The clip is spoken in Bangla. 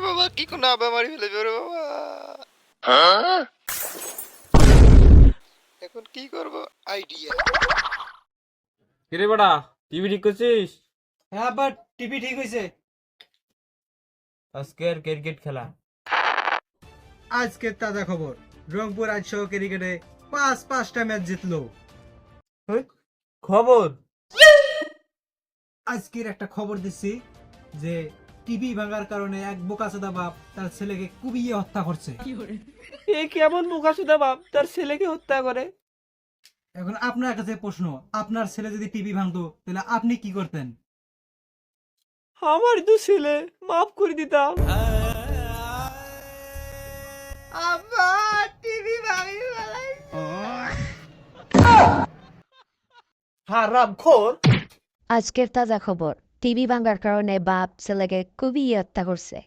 বাবা কি কোন আবা মারি ফেলেছে ওরে বাবা। এখন কি করব আইডিয়া। কিরে বেটা টিভি ঠিক করছিস? হ্যাঁ বাট টিভি ঠিক হয়েছে। আজকের ক্রিকেট খেলা আজকের তাজা খবর, রংপুর আজ সহ ক্রিকেটে পাঁচটা ম্যাচ জিতলো। খবর আজকের একটা খবর দিচ্ছি যে টিভি ভাঙার কারণে এক বোকাচোদা বাপ তার ছেলেকে কুবিয়ে হত্যা করছে। এ কেমন বোকাচোদা বাপ তার ছেলেকে হত্যা করে? এখন আপনার কাছে প্রশ্ন, আপনার ছেলে যদি টিভি ভাঙতো তাহলে আপনি কি করতেন? আমার তো ছেলে মাফ করে দিতাম। আব্বা টিভি ভাঙি ফেলাই। হারাম খোর। আজকের তাজা খবর, টিভি ভাঙার কারণে বাপ ছেলেকে খুবই হত্যা করছে।